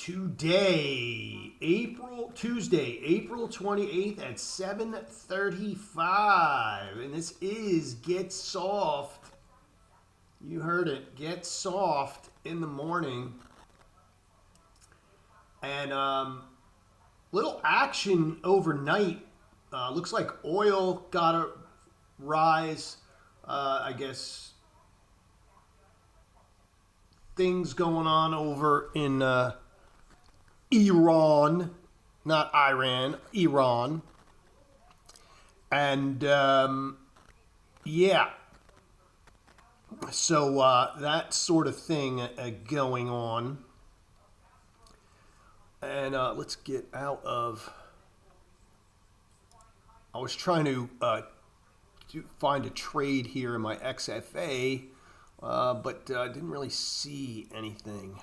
Today, Tuesday, April 28th at 7:35. And this is Get Soft. You heard it. Get Soft in the morning. And little action overnight. Looks like oil got a rise. I guess things going on over in Iran, not Iran, Iran. And yeah, so that sort of thing going on. And let's get out of. I was trying to find a trade here in my XFA, but I didn't really see anything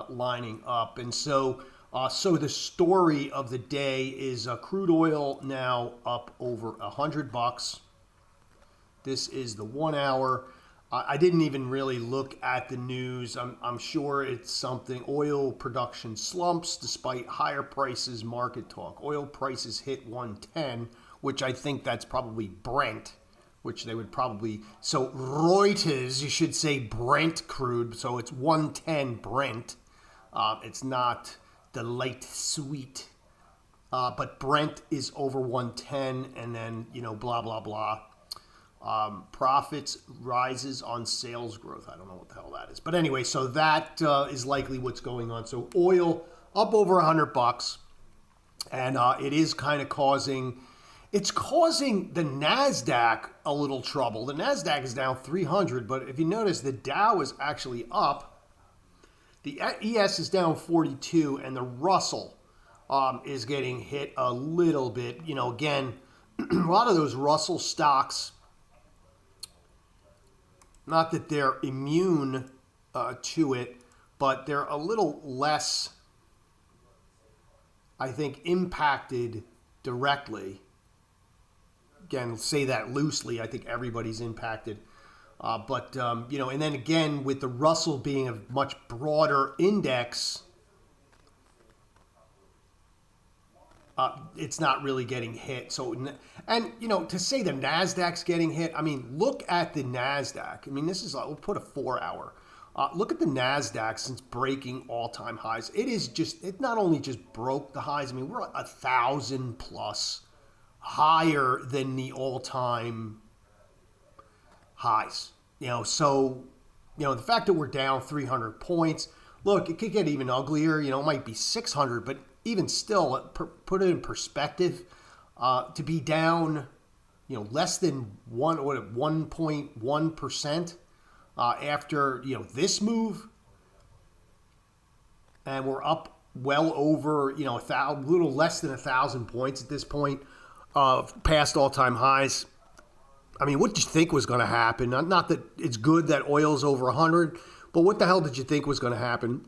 lining up. And so the story of the day is crude oil now up over $100. This is the 1 hour. I didn't even really look at the news. I'm sure it's something. Oil production slumps despite higher prices, market talk. Oil prices hit 110, which I think that's probably Brent, which they would probably. So Reuters, you should say Brent crude. So it's 110 Brent. It's not the light sweet. But Brent is over 110, and then, blah, blah, blah. Profits rises on sales growth. I don't know what the hell that is. But anyway, so that is likely what's going on. So oil up over $100, and it is kind of causing the NASDAQ a little trouble. The NASDAQ is down 300, but if you notice, the Dow is actually up. The ES is down 42, and the Russell is getting hit a little bit. Again, a lot of those Russell stocks, not that they're immune to it, but they're a little less, I think, impacted directly. Again, say that loosely. I think everybody's impacted. But and then again, with the Russell being a much broader index, it's not really getting hit. So, and to say the NASDAQ's getting hit, I mean, look at the NASDAQ. I mean, this is, we'll put a 4 hour. Look at the NASDAQ since breaking all-time highs. It not only just broke the highs, I mean, we're 1,000 plus higher than the all-time highs. So, the fact that we're down 300 points, look, it could get even uglier. It might be 600, but even still, put it in perspective, to be down, less than 1.1% after this move, and we're up well over a little less than 1,000 points at this point, past all-time highs. I mean, what did you think was going to happen? Not that it's good that oil's over 100, but what the hell did you think was going to happen?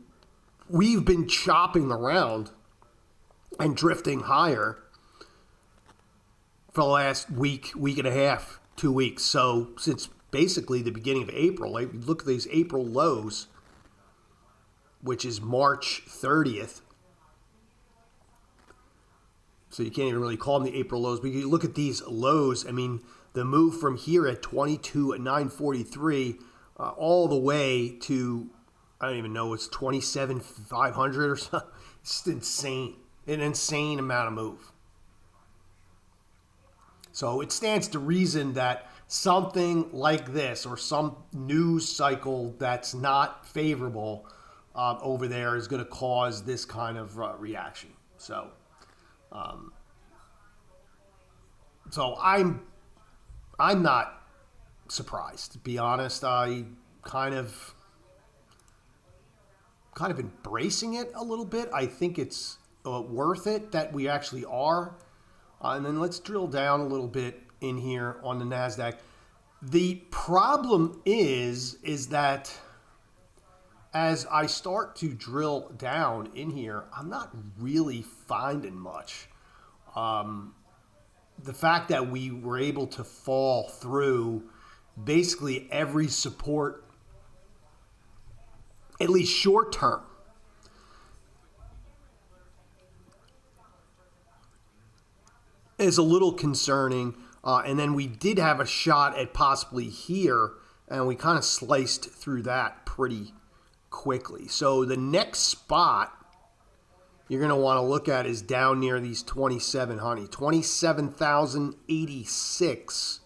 We've been chopping around and drifting higher for the last week and a half, 2 weeks. So since basically the beginning of April, look at these April lows, which is March 30th. So you can't even really call them the April lows, but you look at these lows. I mean, the move from here at 22,943 all the way to, I don't even know, it's 27,500 or something. It's insane. An insane amount of move. So it stands to reason that something like this, or some news cycle that's not favorable over there, is going to cause this kind of reaction. So I'm not surprised, to be honest. I kind of embracing it a little bit. I think it's worth it that we actually are. And then let's drill down a little bit in here on the NASDAQ. The problem is that as I start to drill down in here, I'm not really finding much. The fact that we were able to fall through basically every support, at least short term, is a little concerning. And then we did have a shot at possibly here, and we kind of sliced through that pretty quickly. So the next spot you're going to want to look at is down near these 27,086.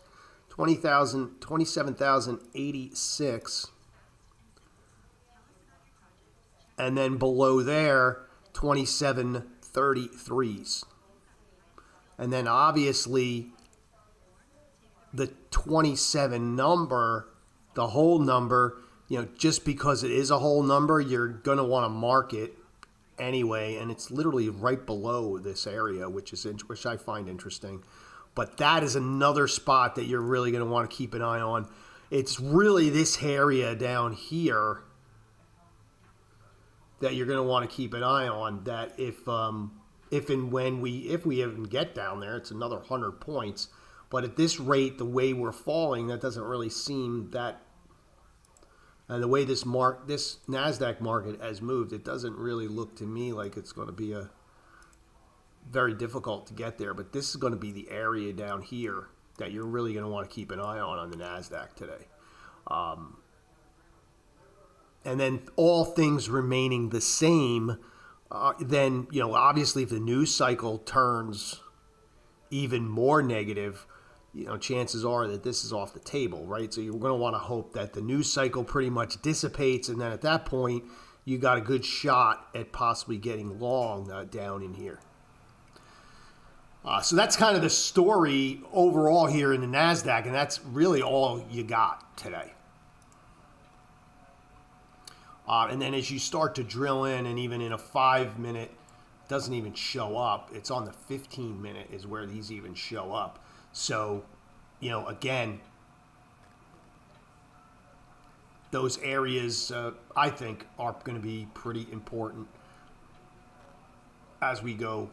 27,086. And then below there, 2733s. And then obviously the 27 number, the whole number, just because it is a whole number, you're going to want to mark it anyway, and it's literally right below this area, which I find interesting. But that is another spot that you're really going to want to keep an eye on. It's really this area down here that you're going to want to keep an eye on. That if we even get down there, it's another 100 points. But at this rate, the way we're falling, that doesn't really seem that. And the way this NASDAQ market has moved, it doesn't really look to me like it's going to be very difficult to get there. But this is going to be the area down here that you're really going to want to keep an eye on the NASDAQ today. And then all things remaining the same, then, obviously if the news cycle turns even more negative, chances are that this is off the table, right? So you're going to want to hope that the news cycle pretty much dissipates, and then at that point, you got a good shot at possibly getting long down in here. So that's kind of the story overall here in the NASDAQ, and that's really all you got today. And then as you start to drill in, and even in a 5-minute, doesn't even show up. It's on the 15-minute is where these even show up. So, again, those areas I think are going to be pretty important as we go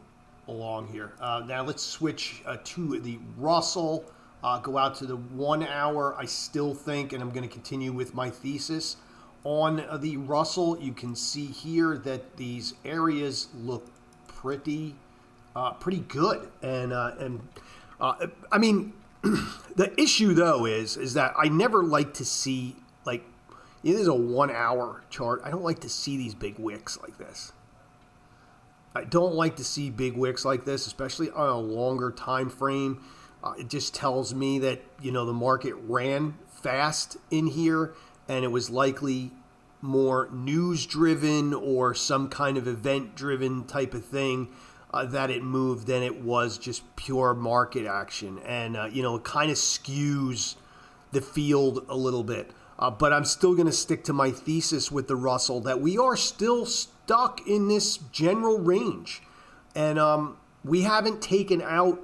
along here. Now let's switch to the Russell. Go out to the 1 hour. I still think, and I'm going to continue with my thesis on the Russell. You can see here that these areas look pretty good, and I mean, the issue though is that I never like to see, like, it is a 1 hour chart. I don't like to see these big wicks like this. I don't like to see big wicks like this, especially on a longer time frame. It just tells me that, the market ran fast in here, and it was likely more news driven or some kind of event driven type of thing that it moved than it was just pure market action. And, it kind of skews the field a little bit. But I'm still going to stick to my thesis with the Russell that we are still stuck in this general range. And we haven't taken out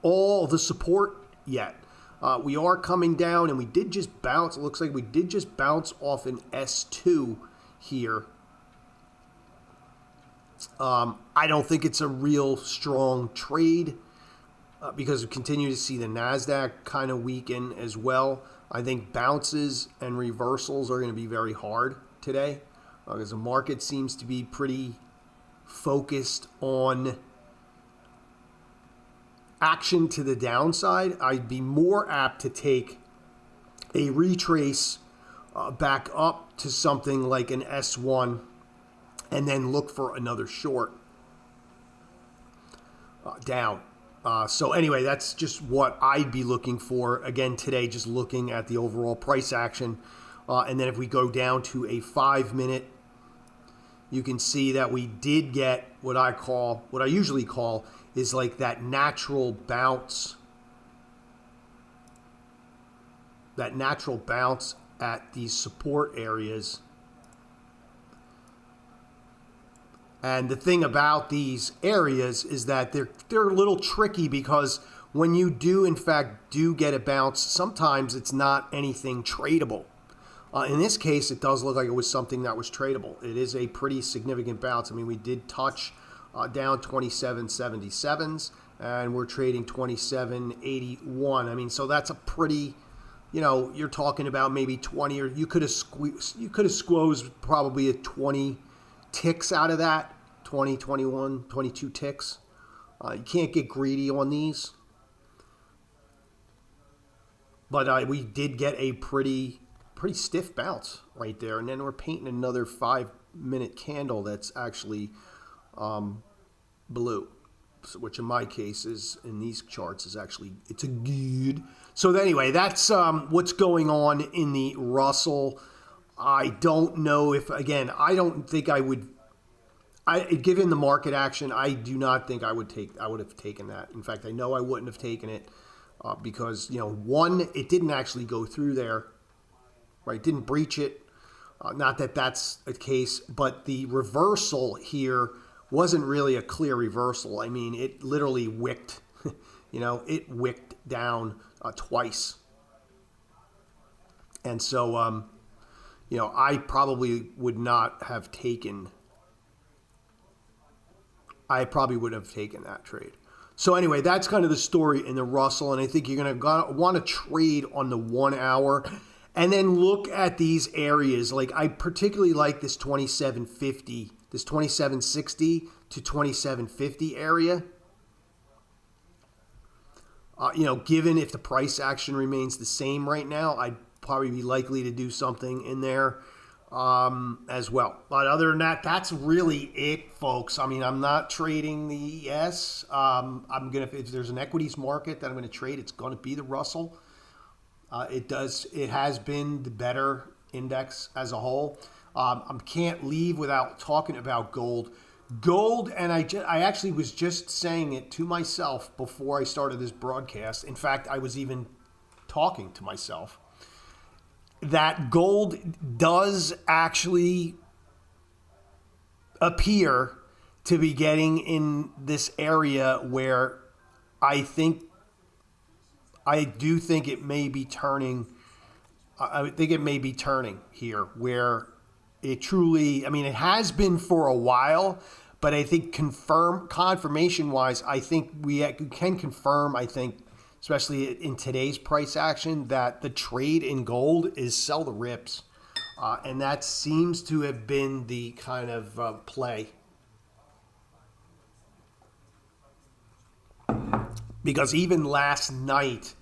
all the support yet. We are coming down, and we did just bounce. It looks like we did just bounce off an S2 here. I don't think it's a real strong trade because we continue to see the NASDAQ kind of weaken as well. I think bounces and reversals are going to be very hard today because the market seems to be pretty focused on action to the downside. I'd be more apt to take a retrace back up to something like an S1 and then look for another short down. So anyway, that's just what I'd be looking for. Again, today, just looking at the overall price action. And then if we go down to a 5-minute, you can see that we did get what I usually call is like that natural bounce. That natural bounce at these support areas. And the thing about these areas is that they're a little tricky because when you do, in fact, get a bounce, sometimes it's not anything tradable. In this case, it does look like it was something that was tradable. It is a pretty significant bounce. I mean, we did touch down 27.77s, and we're trading 27.81. I mean, so that's a pretty, you're talking about maybe 20, or you could have squeezed probably a 20 ticks out of that, 20, 21, 22 ticks You can't get greedy on these. But we did get a pretty stiff bounce right there. And then we're painting another 5-minute candle that's actually blue. So, which in my case is, in these charts, is actually, it's a good. So anyway, that's what's going on in the Russell. I don't know if, again, I don't think I would, given the market action, I do not think I would have taken that. In fact, I know I wouldn't have taken it because, one, it didn't actually go through there, right? Didn't breach it. Not that that's a case, but the reversal here wasn't really a clear reversal. I mean, it literally wicked, it wicked down twice. And so, I probably would not have taken, I probably would have taken that trade. So anyway, that's kind of the story in the Russell. And I think you're going to want to trade on the 1 hour and then look at these areas. Like I particularly like this 2750, this 2760 to 2750 area. Given if the price action remains the same right now, I'd probably be likely to do something in there as well. But other than that, that's really it, folks. I mean, I'm not trading the ES. If there's an equities market that I'm gonna trade, it's gonna be the Russell. It has been the better index as a whole. I can't leave without talking about gold. Gold, and I actually was just saying it to myself before I started this broadcast. In fact, I was even talking to myself that gold does actually appear to be getting in this area where I do think it may be turning. I think it may be turning here where it truly, it has been for a while, but I think confirmation wise, I think we can confirm, especially in today's price action, that the trade in gold is sell the rips. And that seems to have been the kind of play. Because even last night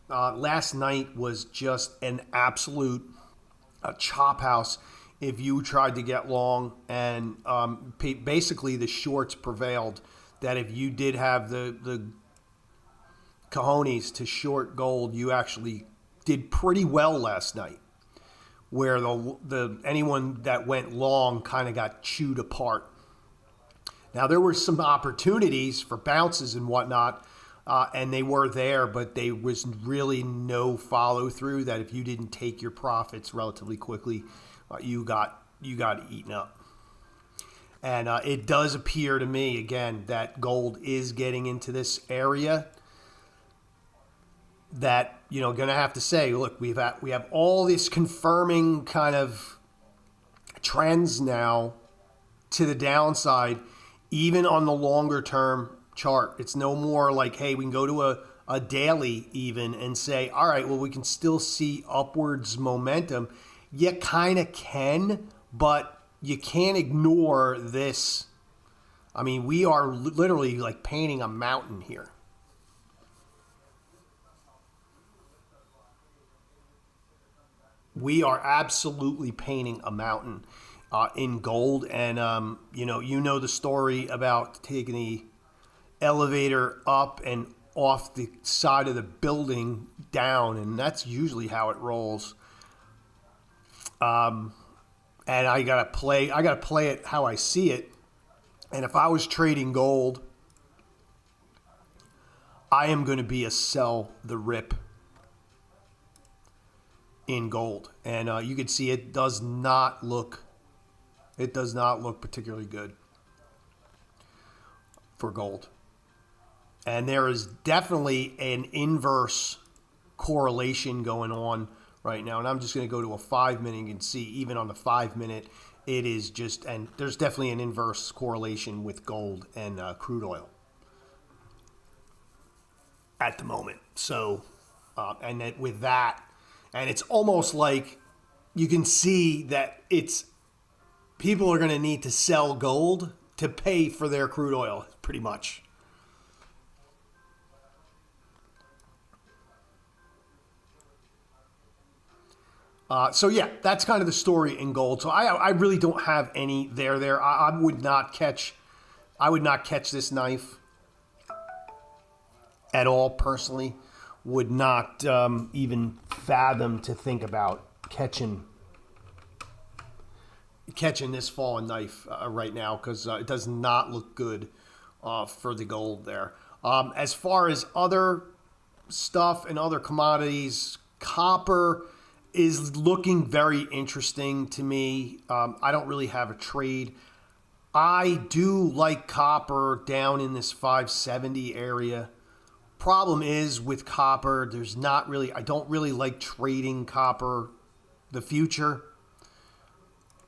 was just an absolute chop house if you tried to get long. And basically the shorts prevailed, that if you did have the cojones to short gold, you actually did pretty well last night, where the anyone that went long kind of got chewed apart. Now there were some opportunities for bounces and whatnot, and they were there, but there was really no follow through. That if you didn't take your profits relatively quickly, you got eaten up. And it does appear to me again that gold is getting into this area. That going to have to say, look, we have all this confirming kind of trends now to the downside, even on the longer term chart. It's no more like, hey, we can go to a daily even and say, all right, well, we can still see upwards momentum. You kind of can, but you can't ignore this. We are literally like painting a mountain here. We are absolutely painting a mountain in gold. And, you know the story about taking the elevator up and off the side of the building down. And that's usually how it rolls. And I gotta play it how I see it. And if I was trading gold, I am going to be a sell the rip in gold. And you can see it does not look particularly good for gold. And there is definitely an inverse correlation going on right now. And I'm just going to go to a 5-minute. You can see even on the 5-minute, it is just, and there's definitely an inverse correlation with gold and crude oil at the moment. So, and that with that, and it's almost like you can see that people are going to need to sell gold to pay for their crude oil, pretty much. So yeah, that's kind of the story in gold. So I really don't have any there. I would not catch this knife at all personally. Would not even fathom to think about catching this fallen knife right now, because it does not look good for the gold there. As far as other stuff and other commodities, copper is looking very interesting to me. I don't really have a trade. I do like copper down in this 570 area. Problem is with copper, I don't really like trading copper the future.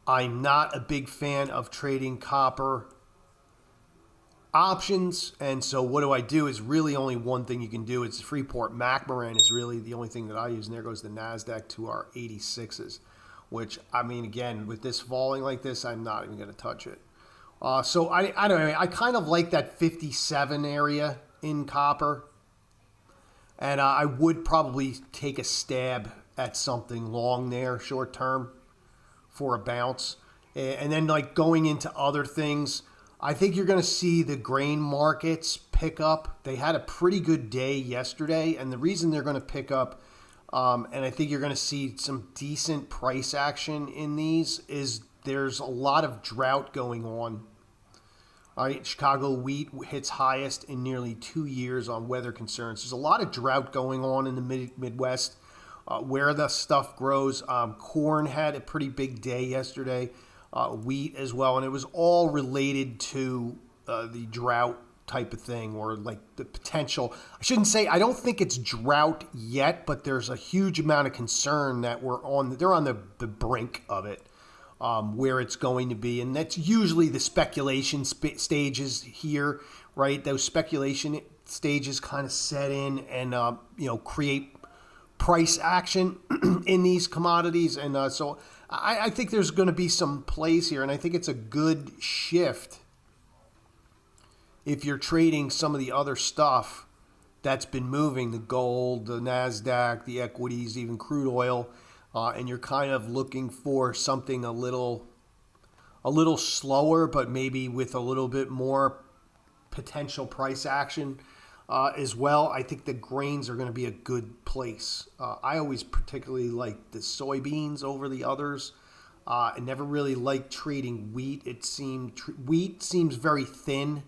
I'm not a big fan of trading copper options, and so what do I do is really only one thing you can do. It's Freeport-McMoRan is really the only thing that I use, and there goes the NASDAQ to our 86s, which, I mean, again, with this falling like this, I'm not even going to touch it. So I don't know, I kind of like that 57 area in copper, and I would probably take a stab at something long there, short term, for a bounce. And then like going into other things, I think you're going to see the grain markets pick up. They had a pretty good day yesterday, and the reason they're going to pick up, and I think you're going to see some decent price action in these, is there's a lot of drought going on. All right, Chicago wheat hits highest in nearly 2 years on weather concerns. There's a lot of drought going on in the Midwest where the stuff grows. Corn had a pretty big day yesterday. Wheat as well, and it was all related to the drought type of thing, or like the potential. I don't think it's drought yet, but there's a huge amount of concern that they're on the brink of it, where it's going to be, and that's usually the speculation stages here, right? Those speculation stages kind of set in and create price action in these commodities, and so I think there's going to be some plays here, and I think it's a good shift if you're trading some of the other stuff that's been moving, the gold, the NASDAQ, the equities, even crude oil, and you're kind of looking for something a little slower, but maybe with a little bit more potential price action as well. I think the grains are going to be a good place. I always particularly like the soybeans over the others. I never really liked trading wheat. Wheat seems very thin,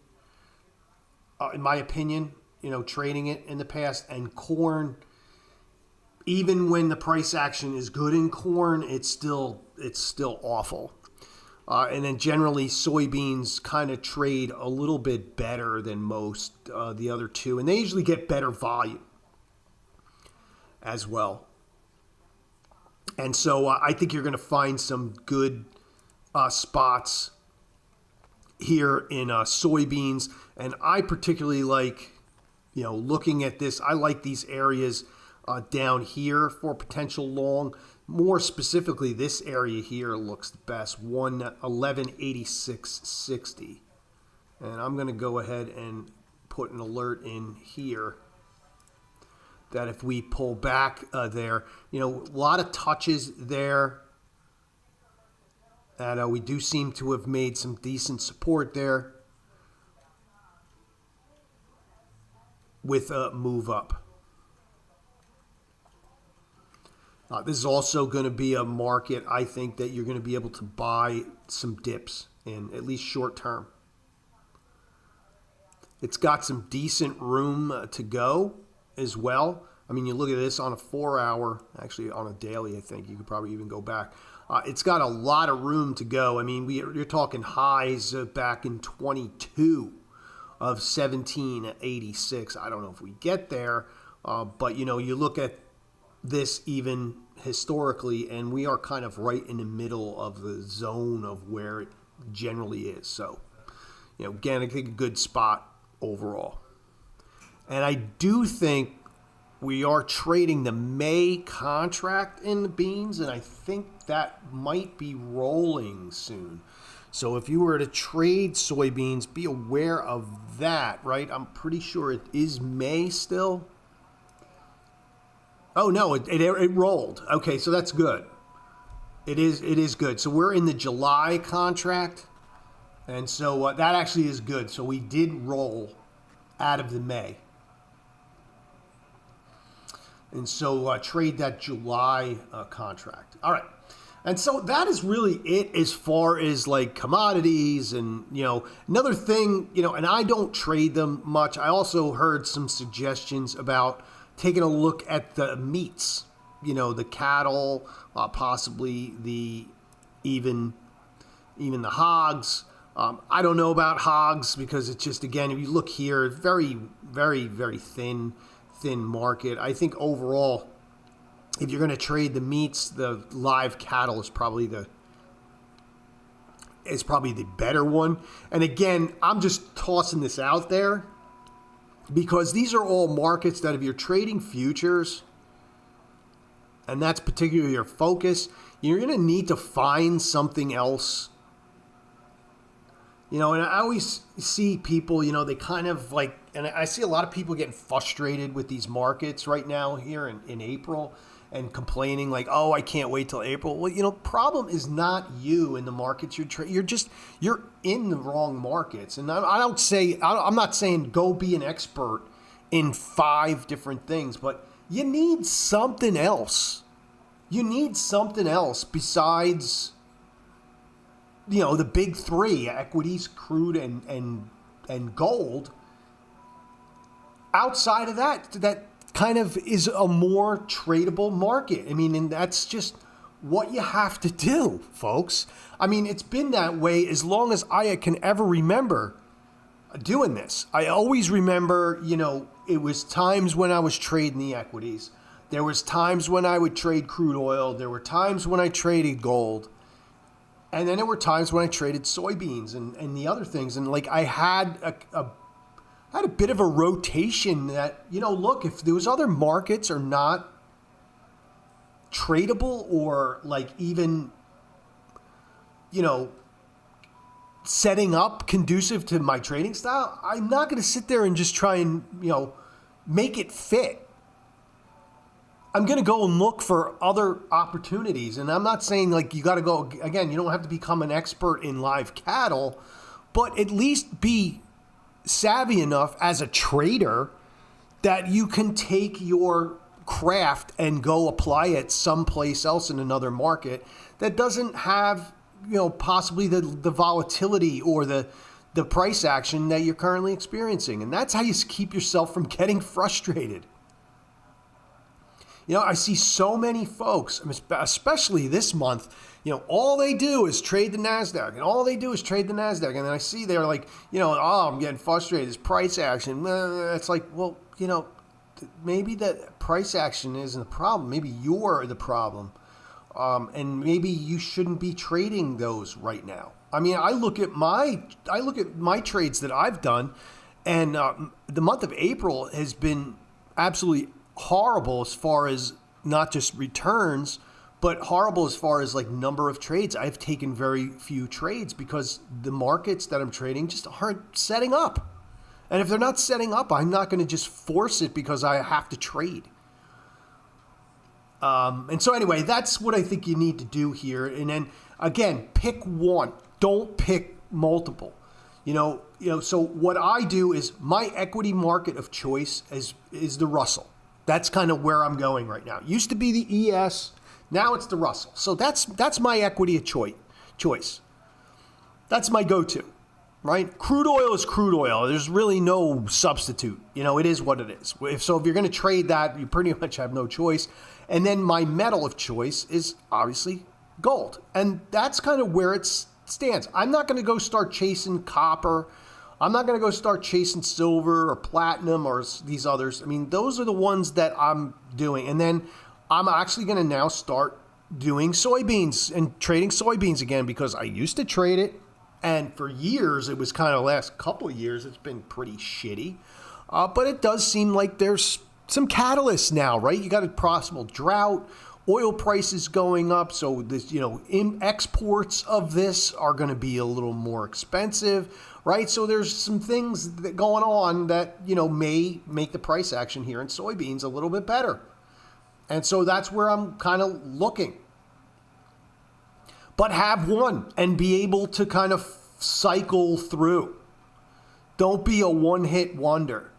in my opinion, trading it in the past. And corn, even when the price action is good in corn, it's still awful. And then generally soybeans kind of trade a little bit better than most the other two. And they usually get better volume as well. And so I think you're going to find some good spots here in soybeans. And I particularly like, looking at this, I like these areas down here for potential long. More specifically, this area here looks the best, 1186.60. And I'm going to go ahead and put an alert in here that if we pull back there, a lot of touches there. And we do seem to have made some decent support there with a move up. This is also going to be a market, I think, that you're going to be able to buy some dips in, at least short term. It's got some decent room to go as well. I mean, you look at this on a 4-hour, actually on a daily, I think. You could probably even go back. It's got a lot of room to go. I mean, you're talking highs back in 22 of 1786. I don't know if we get there, but, you look at this even historically, and we are kind of right in the middle of the zone of where it generally is. So, again, I think a good spot overall. And I do think we are trading the May contract in the beans, and I think that might be rolling soon. So if you were to trade soybeans, be aware of that, right? I'm pretty sure it is May still. Oh, no, it rolled. Okay, so that's good. It is good. So we're in the July contract, and so that actually is good. So we did roll out of the May, and so trade that July contract. All right. And so that is really it as far as like commodities and, another thing, and I don't trade them much. I also heard some suggestions about taking a look at the meats, the cattle, possibly even the hogs. I don't know about hogs because it's just, again, if you look here, very, very, very thin market. I think overall, if you're going to trade the meats, the live cattle is probably the better one. And again, I'm just tossing this out there because these are all markets that if you're trading futures, and that's particularly your focus, you're going to need to find something else. And I always see people, they kind of like, and I see a lot of people getting frustrated with these markets right now here in April and complaining like, oh, I can't wait till April. Well, problem is not you in the markets you're trading. You're in the wrong markets. And I'm not saying go be an expert in 5 different things, but you need something else. You need something else besides, the big 3, equities, crude, and gold. Outside of that kind of is a more tradable market. I mean, and that's just what you have to do, folks. I mean, it's been that way as long as I can ever remember doing this. I always remember, it was times when I was trading the equities. There was times when I would trade crude oil. There were times when I traded gold. And then there were times when I traded soybeans and the other things. And like I had a bit of a rotation that, look, if those other markets are not tradable or like even, setting up conducive to my trading style, I'm not going to sit there and just try and, make it fit. I'm going to go and look for other opportunities. And I'm not saying like you got to go, again, you don't have to become an expert in live cattle, but at least be savvy enough as a trader that you can take your craft and go apply it someplace else in another market that doesn't have, possibly the volatility or the price action that you're currently experiencing. And that's how you keep yourself from getting frustrated. I see so many folks, especially this month, all they do is trade the NASDAQ, and all they do is trade the NASDAQ. And then I see they're like, oh, I'm getting frustrated. This price action. It's like, well, maybe that price action isn't the problem. Maybe you're the problem. And maybe you shouldn't be trading those right now. I mean, I look at my trades that I've done, and the month of April has been absolutely horrible as far as not just returns, but horrible as far as like number of trades. I've taken very few trades because the markets that I'm trading just aren't setting up. And if they're not setting up, I'm not going to just force it because I have to trade. And so anyway, that's what I think you need to do here. And then again, pick one. Don't pick multiple. So what I do is my equity market of choice is the Russell. That's kind of where I'm going right now. It used to be the ES, now it's the Russell. So that's my equity of choice. That's my go-to, right? Crude oil is crude oil. There's really no substitute. It is what it is. If you're going to trade that, you pretty much have no choice. And then my metal of choice is obviously gold. And that's kind of where it stands. I'm not going to go start chasing copper. I'm not going to go start chasing silver or platinum or these others. I mean, those are the ones that I'm doing. And then I'm actually going to now start doing soybeans and trading soybeans again because I used to trade it. And for years, it was kind of the last couple of years, it's been pretty shitty. But it does seem like there's some catalysts now, right? You got a possible drought, oil prices going up. So this, exports of this are going to be a little more expensive. Right, so there's some things that going on that, may make the price action here in soybeans a little bit better. And so that's where I'm kind of looking. but have one and be able to kind of cycle through. Don't be a one-hit wonder.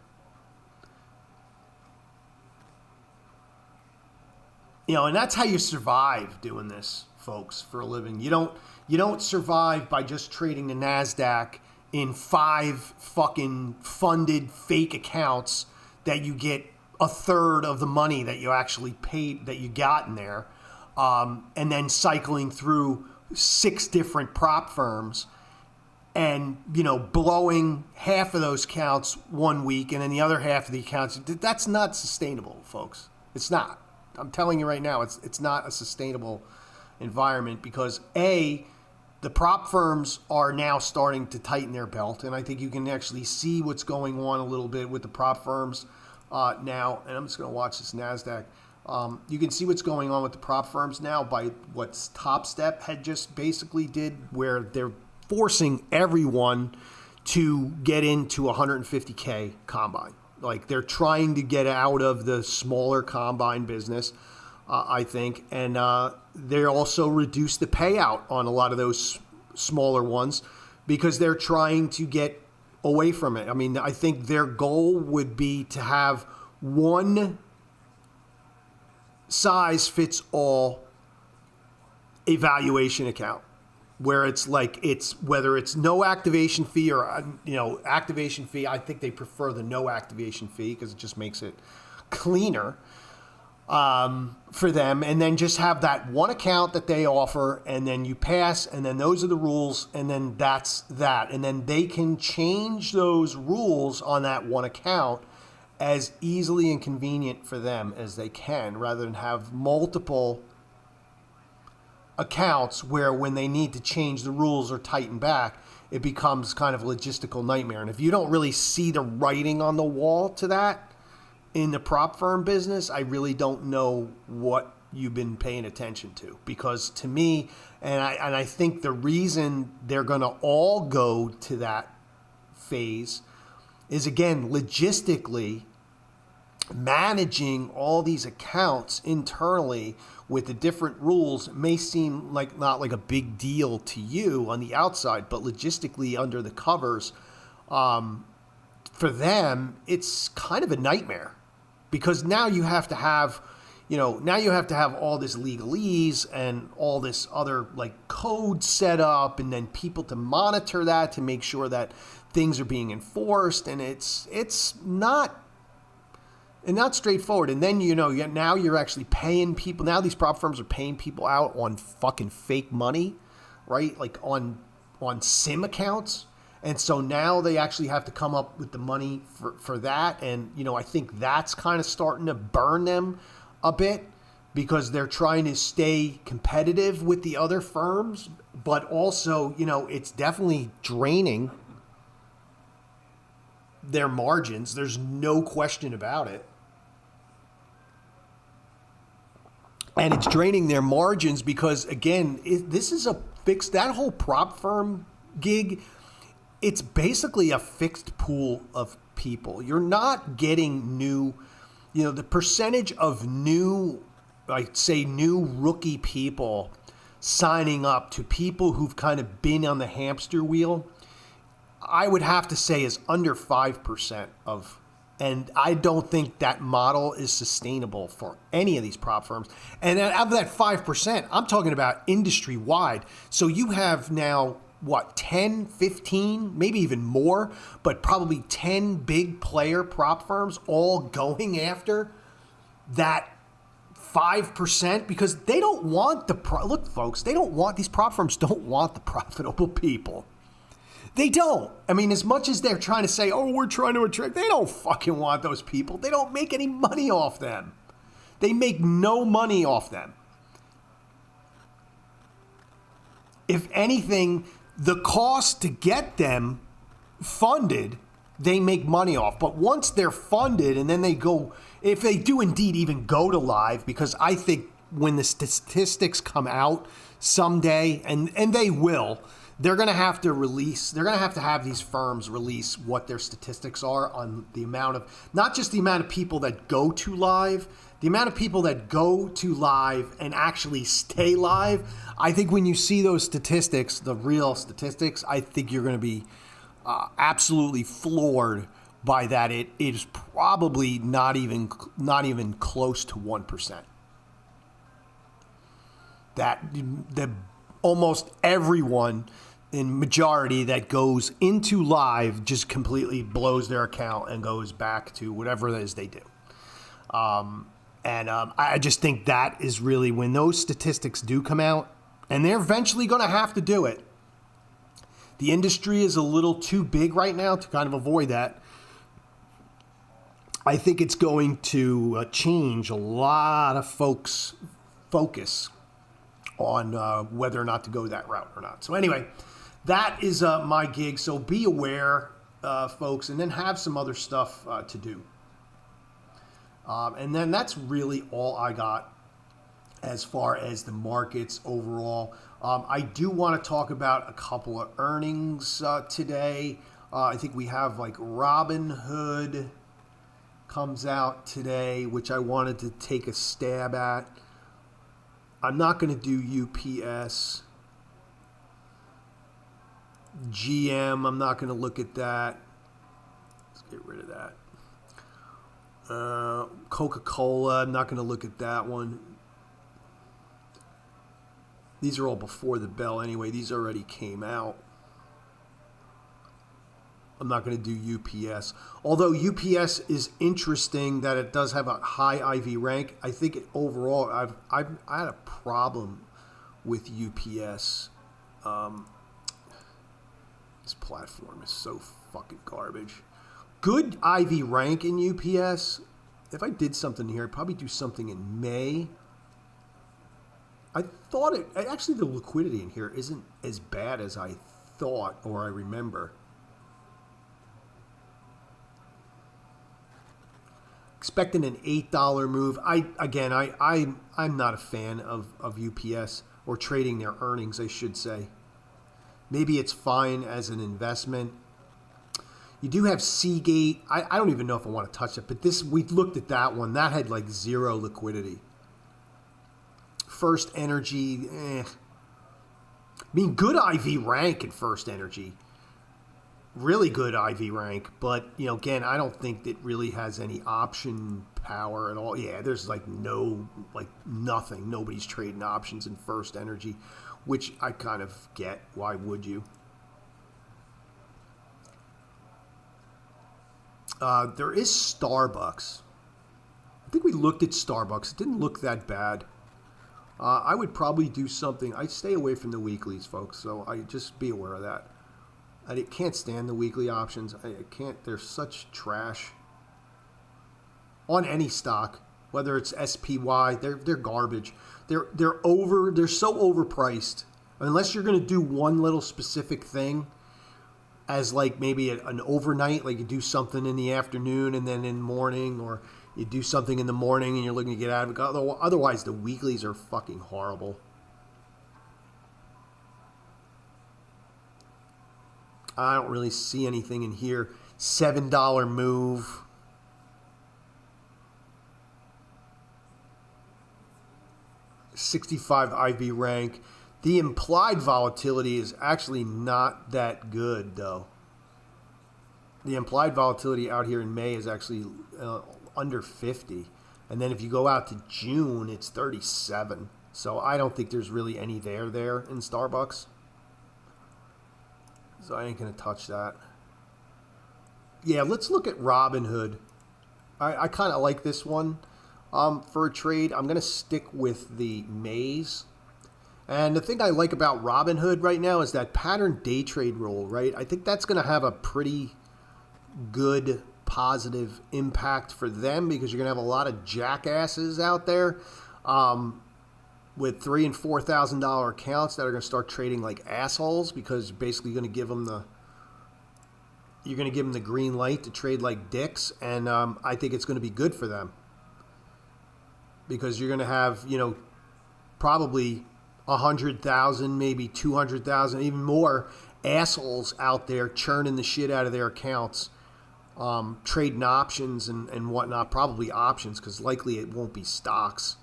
And that's how you survive doing this, folks, for a living. You don't survive by just trading the NASDAQ in 5 fucking funded fake accounts that you get a third of the money that you actually paid, that you got in there, and then cycling through 6 different prop firms and, blowing half of those accounts one week and then the other half of the accounts. That's not sustainable, folks. It's not. I'm telling you right now, it's not a sustainable environment because the prop firms are now starting to tighten their belt, and I think you can actually see what's going on a little bit with the prop firms now. And I'm just going to watch this NASDAQ. You can see what's going on with the prop firms now by what Top Step had just basically did, where they're forcing everyone to get into 150K combine. Like, they're trying to get out of the smaller combine business, I think. And they also reduce the payout on a lot of those smaller ones because they're trying to get away from it. I mean, I think their goal would be to have one size fits all evaluation account, where it's like, whether it's no activation fee or, activation fee. I think they prefer the no activation fee because it just makes it cleaner for them. And then just have that one account that they offer, and then you pass, and then those are the rules, and then that's that. And then they can change those rules on that one account as easily and convenient for them as they can, rather than have multiple accounts where when they need to change the rules or tighten back, it becomes kind of a logistical nightmare. And if you don't really see the writing on the wall to that in the prop firm business, I really don't know what you've been paying attention to. Because to me, and I think the reason they're going to all go to that phase is, again, logistically managing all these accounts internally with the different rules may seem like not like a big deal to you on the outside, but logistically under the covers, for them, it's kind of a nightmare, because now you have to have, all this legalese and all this other like code set up, and then people to monitor that to make sure that things are being enforced, and it's not straightforward. And then, now you're actually paying people. Now these prop firms are paying people out on fucking fake money, right? Like on SIM accounts. And so now they actually have to come up with the money for that. And, I think that's kind of starting to burn them a bit, because they're trying to stay competitive with the other firms. But also, it's definitely draining their margins. There's no question about it. And it's draining their margins because, again, this is a fixed, that whole prop firm gig, it's basically a fixed pool of people. You're not getting new, the percentage of new rookie people signing up to people who've kind of been on the hamster wheel, I would have to say is under 5% and I don't think that model is sustainable for any of these prop firms. And out of that 5%, I'm talking about industry wide. So you have now, 10, 15, maybe even more, but probably 10 big player prop firms all going after that 5%, because they don't want look, folks, these prop firms don't want the profitable people. They don't. I mean, as much as they're trying to say, oh, we're trying to attract, they don't fucking want those people. They don't make any money off them. They make no money off them. If anything, the cost to get them funded, they make money off. But once they're funded and then they go, if they do indeed even go to live, because I think when the statistics come out someday, and they will, they're going to have to have these firms release what their statistics are on the amount of, not just the amount of people that go to live, The amount of people that go to live and actually stay live, I think when you see those statistics, the real statistics, I think you're going to be absolutely floored by that. It is probably not even close to 1%. That almost everyone in majority that goes into live just completely blows their account and goes back to whatever it is they do. I just think that is really when those statistics do come out, and they're eventually going to have to do it. The industry is a little too big right now to kind of avoid that. I think it's going to change a lot of folks' focus on whether or not to go that route or not. So anyway, that is my gig. So be aware, folks, and then have some other stuff to do. And then that's really all I got as far as the markets overall. I do want to talk about a couple of earnings today. I think we have like Robinhood comes out today, which I wanted to take a stab at. I'm not going to do UPS. GM, I'm not going to look at that. Let's get rid of that. Coca-Cola, I'm not going to look at that one. These are all before the bell anyway. These already came out. I'm not going to do UPS. Although UPS is interesting that it does have a high IV rank. I think overall I had a problem with UPS. This platform is so fucking garbage. Good IV rank in UPS. If I did something here, I'd probably do something in May. I thought actually the liquidity in here isn't as bad as I thought or I remember. Expecting an $8 move. I'm not a fan of UPS or trading their earnings, I should say. Maybe it's fine as an investment. You do have Seagate. I don't even know if I want to touch it, but we looked at that one. That had like zero liquidity. First Energy, I mean, good IV rank in First Energy. Really good IV rank, but, again, I don't think it really has any option power at all. Yeah, there's nothing. Nobody's trading options in First Energy, which I kind of get. Why would you? There is Starbucks. I think we looked at Starbucks. It didn't look that bad. I would probably do something. I stay away from the weeklies, folks, so I just be aware of that. I can't stand the weekly options. I can't. They're such trash. On any stock, whether it's SPY, they're garbage. They're so overpriced. Unless you're going to do one little specific thing, as like maybe an overnight, like you do something in the afternoon and then in the morning, or you do something in the morning and you're looking to get out of it. Otherwise, the weeklies are fucking horrible. I don't really see anything in here. $7 move. $65 IV rank. The implied volatility is actually not that good, though. The implied volatility out here in May is actually under 50. And then if you go out to June, it's 37. So I don't think there's really any there in Starbucks. So I ain't going to touch that. Yeah, let's look at Robinhood. I kind of like this one for a trade. I'm going to stick with the Mays. And the thing I like about Robinhood right now is that pattern day trade rule, right? I think that's going to have a pretty good positive impact for them because you're going to have a lot of jackasses out there with $3,000 and $4,000 accounts that are going to start trading like assholes because you're basically going to give them the green light to trade like dicks, and I think it's going to be good for them because you're going to have probably 100,000, maybe 200,000, even more assholes out there churning the shit out of their accounts trading options and whatnot, probably options because likely it won't be stocks.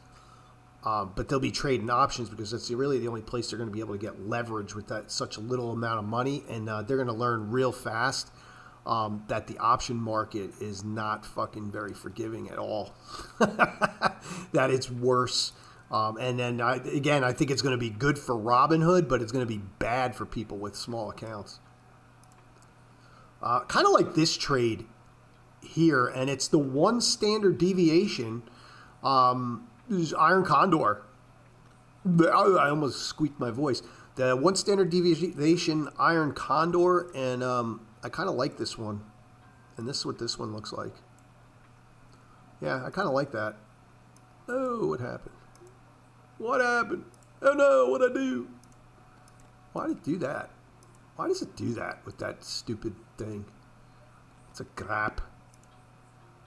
But they'll be trading options because that's really the only place they're going to be able to get leverage with that such a little amount of money. And they're going to learn real fast that the option market is not fucking very forgiving at all. That it's worse. And then, I think it's going to be good for Robinhood, but it's going to be bad for people with small accounts. Kind of like this trade here, and it's the one standard deviation. Is Iron Condor. I almost squeaked my voice. The one standard deviation Iron Condor, and I kind of like this one. And this is what this one looks like. Yeah, I kind of like that. Oh, what happened? What happened? Oh no, what'd I do? Why did it do that? Why does it do that with that stupid thing? It's a crap.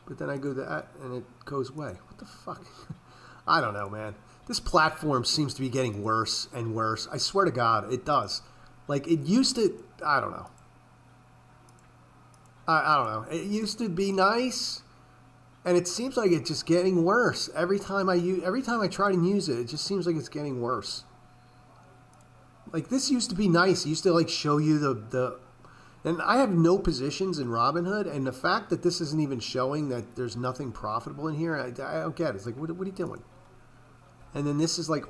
But then I go to that and it goes away. What the fuck? I don't know, man. This platform seems to be getting worse and worse. I swear to God, it does. Like, it used to, I don't know. I don't know. It used to be nice, and it seems like it's just getting worse. Every time I try to use it, it just seems like it's getting worse. Like, this used to be nice. It used to, like, show you the and I have no positions in Robinhood, and the fact that this isn't even showing that there's nothing profitable in here, I don't get it. It's like, what are you doing? And then this is like,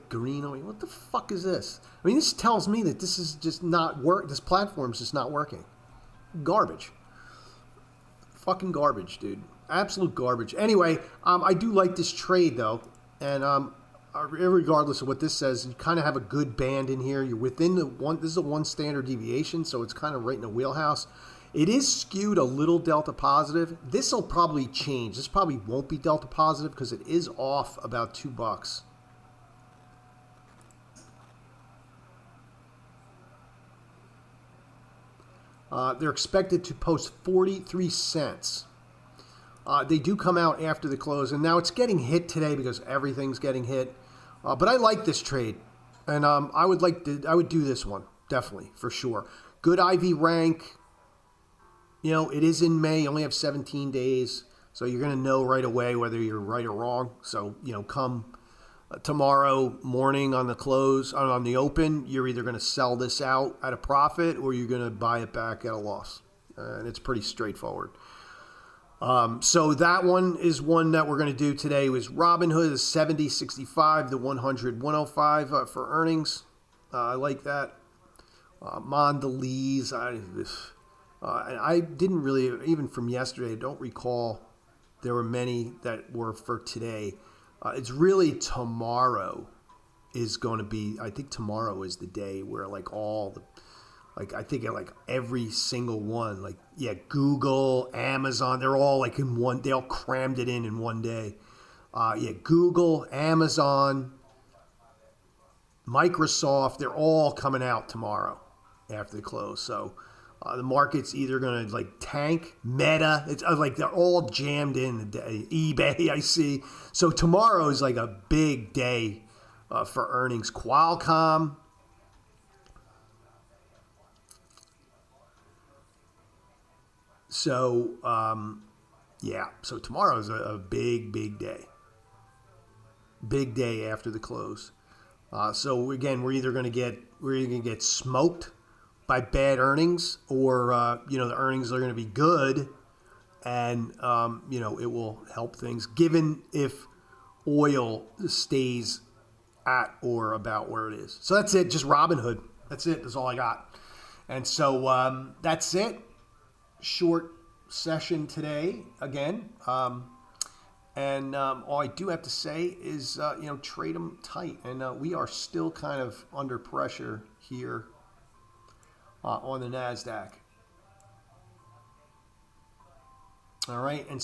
green. I mean, what the fuck is this? I mean, this tells me that this is just not work. This platform's just not working. Garbage. Fucking garbage, dude. Absolute garbage. Anyway, I do like this trade though, and regardless of what this says, you kind of have a good band in here. You're within the one. This is a one standard deviation, so it's kind of right in the wheelhouse. It is skewed a little delta positive. This will probably change. This probably won't be delta positive because it is off about $2. They're expected to post 43 cents. They do come out after the close, and now it's getting hit today because everything's getting hit. But I like this trade, and I would do this one definitely for sure. Good IV rank. You know, it is in May. You only have 17 days, so you're going to know right away whether you're right or wrong. So, you know, come tomorrow morning on the close, on the open, you're either going to sell this out at a profit or you're going to buy it back at a loss. And it's pretty straightforward. So that one is one that we're going to do today. Was Robinhood is 70.65 to 100.105 for earnings. I like that. Mondelez, I didn't really, even from yesterday, I don't recall there were many that were for today. It's really tomorrow is going to be, I think tomorrow is the day where like all the, like I think like every single one, like yeah, Google, Amazon, they're all like in one, they all crammed it in one day. Yeah, Google, Amazon, Microsoft, they're all coming out tomorrow after the close. So the market's either going to like tank, Meta, it's like they're all jammed in the day. eBay, I see. So tomorrow is like a big day for earnings. Qualcomm. So, yeah, so tomorrow is a big, big day. Big day after the close. So again, we're either going to get smoked by bad earnings, or you know, the earnings are going to be good, and you know, it will help things. Given if oil stays at or about where it is, so that's it. Just Robinhood. That's it. That's all I got. And so that's it. Short session today again. And all I do have to say is, you know, trade them tight. And we are still kind of under pressure here on the NASDAQ. All right. And